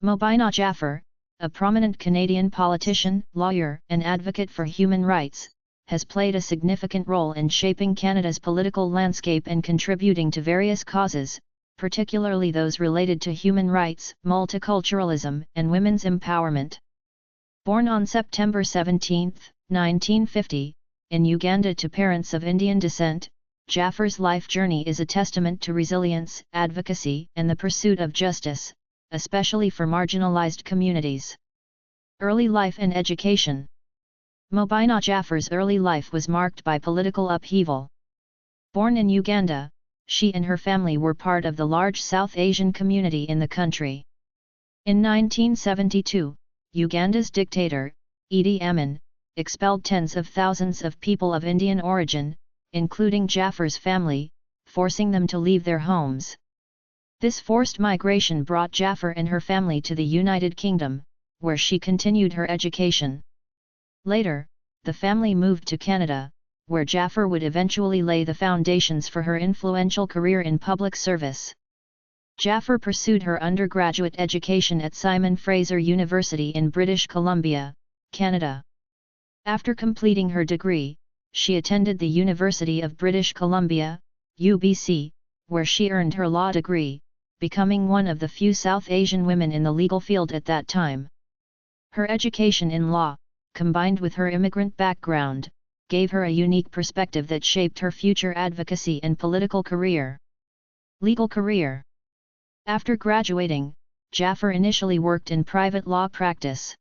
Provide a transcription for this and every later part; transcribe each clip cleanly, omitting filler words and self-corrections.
Mobina Jaffer, a prominent Canadian politician, lawyer, and advocate for human rights, has played a significant role in shaping Canada's political landscape and contributing to various causes, particularly those related to human rights, multiculturalism, and women's empowerment. Born on September 17, 1950, in Uganda to parents of Indian descent, Jaffer's life journey is a testament to resilience, advocacy, and the pursuit of justice, especially for marginalized communities. Early life and education. Mobina Jaffer's early life was marked by political upheaval. Born in Uganda, she and her family were part of the large South Asian community in the country. In 1972, Uganda's dictator, Idi Amin, expelled tens of thousands of people of Indian origin, including Jaffer's family, forcing them to leave their homes. This forced migration brought Jaffer and her family to the United Kingdom, where she continued her education. Later, the family moved to Canada, where Jaffer would eventually lay the foundations for her influential career in public service. Jaffer pursued her undergraduate education at Simon Fraser University in British Columbia, Canada. After completing her degree, she attended the University of British Columbia, UBC, where she earned her law degree, becoming one of the few South Asian women in the legal field at that time. Her education in law, combined with her immigrant background, gave her a unique perspective that shaped her future advocacy and political career. Legal career. After graduating, Jaffer initially worked in private law practice.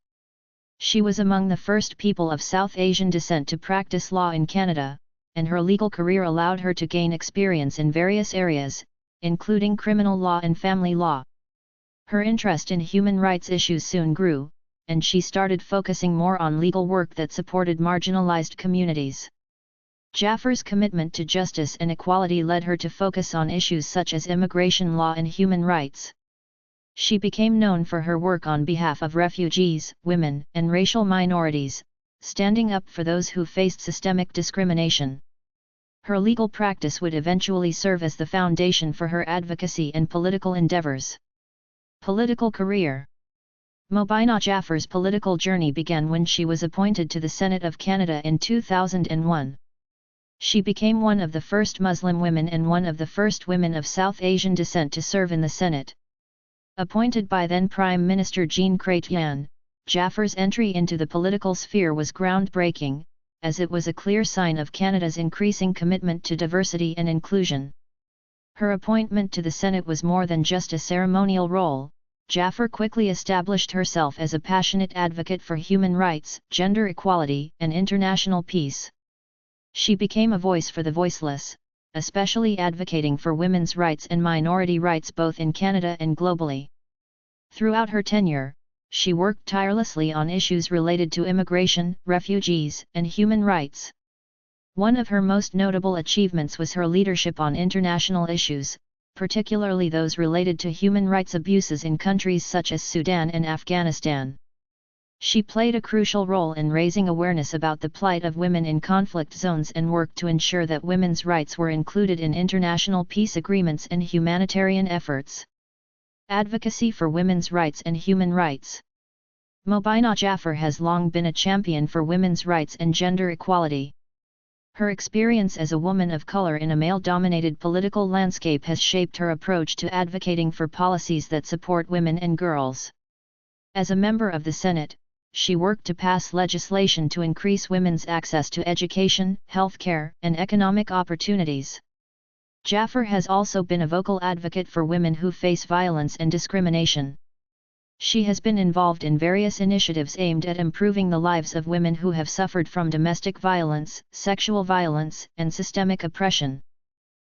She was among the first people of South Asian descent to practice law in Canada, and her legal career allowed her to gain experience in various areas, including criminal law and family law. Her interest in human rights issues soon grew, and she started focusing more on legal work that supported marginalized communities. Jaffer's commitment to justice and equality led her to focus on issues such as immigration law and human rights. She became known for her work on behalf of refugees, women, and racial minorities, standing up for those who faced systemic discrimination. Her legal practice would eventually serve as the foundation for her advocacy and political endeavors. Political career. Mobina Jaffer's political journey began when she was appointed to the Senate of Canada in 2001. She became one of the first Muslim women and one of the first women of South Asian descent to serve in the Senate. Appointed by then Prime Minister Jean Chrétien, Jaffer's entry into the political sphere was groundbreaking, as it was a clear sign of Canada's increasing commitment to diversity and inclusion. Her appointment to the Senate was more than just a ceremonial role. Jaffer quickly established herself as a passionate advocate for human rights, gender equality, and international peace. She became a voice for the voiceless, especially advocating for women's rights and minority rights both in Canada and globally. Throughout her tenure, she worked tirelessly on issues related to immigration, refugees, and human rights. One of her most notable achievements was her leadership on international issues, particularly those related to human rights abuses in countries such as Sudan and Afghanistan. She played a crucial role in raising awareness about the plight of women in conflict zones and worked to ensure that women's rights were included in international peace agreements and humanitarian efforts. Advocacy for women's rights and human rights. Mobina Jaffer has long been a champion for women's rights and gender equality. Her experience as a woman of color in a male-dominated political landscape has shaped her approach to advocating for policies that support women and girls. As a member of the Senate, she worked to pass legislation to increase women's access to education, healthcare, and economic opportunities. Jaffer has also been a vocal advocate for women who face violence and discrimination. She has been involved in various initiatives aimed at improving the lives of women who have suffered from domestic violence, sexual violence, and systemic oppression.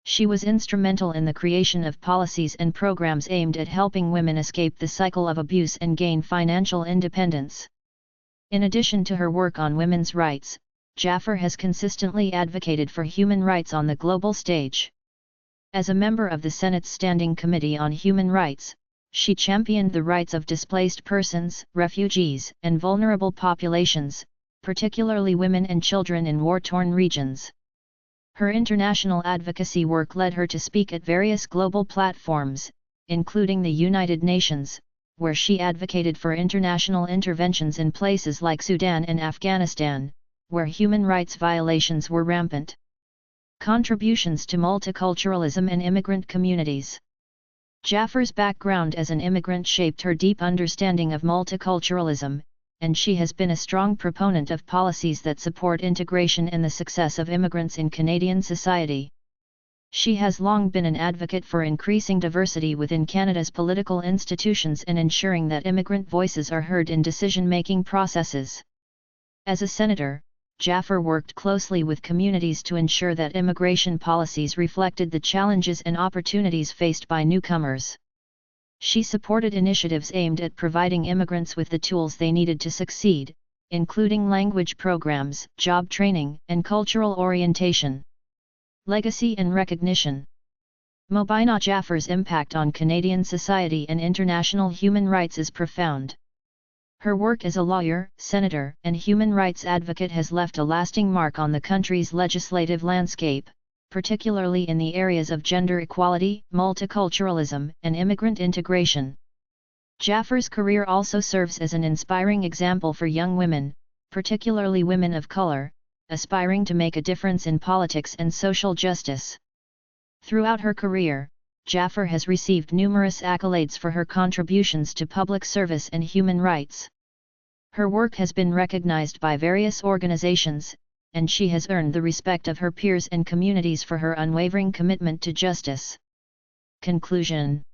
She was instrumental in the creation of policies and programs aimed at helping women escape the cycle of abuse and gain financial independence. In addition to her work on women's rights, Jaffer has consistently advocated for human rights on the global stage. As a member of the Senate's Standing Committee on Human Rights, she championed the rights of displaced persons, refugees, and vulnerable populations, particularly women and children in war-torn regions. Her international advocacy work led her to speak at various global platforms, including the United Nations, where she advocated for international interventions in places like Sudan and Afghanistan, where human rights violations were rampant. Contributions to multiculturalism and immigrant communities. Jaffer's background as an immigrant shaped her deep understanding of multiculturalism, and she has been a strong proponent of policies that support integration and the success of immigrants in Canadian society. She has long been an advocate for increasing diversity within Canada's political institutions and ensuring that immigrant voices are heard in decision-making processes. As a senator, Jaffer worked closely with communities to ensure that immigration policies reflected the challenges and opportunities faced by newcomers. She supported initiatives aimed at providing immigrants with the tools they needed to succeed, including language programs, job training, and cultural orientation. Legacy and recognition. Mobina Jaffer's impact on Canadian society and international human rights is profound. Her work as a lawyer, senator, and human rights advocate has left a lasting mark on the country's legislative landscape, particularly in the areas of gender equality, multiculturalism, and immigrant integration. Jaffer's career also serves as an inspiring example for young women, particularly women of color, aspiring to make a difference in politics and social justice. Throughout her career, Jaffer has received numerous accolades for her contributions to public service and human rights. Her work has been recognized by various organizations, and she has earned the respect of her peers and communities for her unwavering commitment to justice. Conclusion.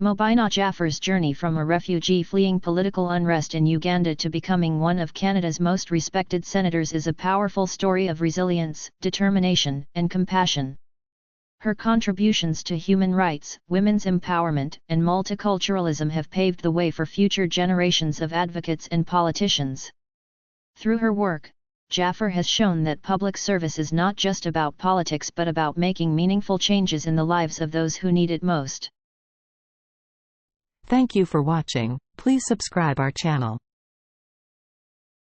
Mobina Jaffer's journey from a refugee fleeing political unrest in Uganda to becoming one of Canada's most respected senators is a powerful story of resilience, determination, and compassion. Her contributions to human rights, women's empowerment, and multiculturalism have paved the way for future generations of advocates and politicians. Through her work, Jaffer has shown that public service is not just about politics but about making meaningful changes in the lives of those who need it most. Thank you for watching. Please subscribe our channel.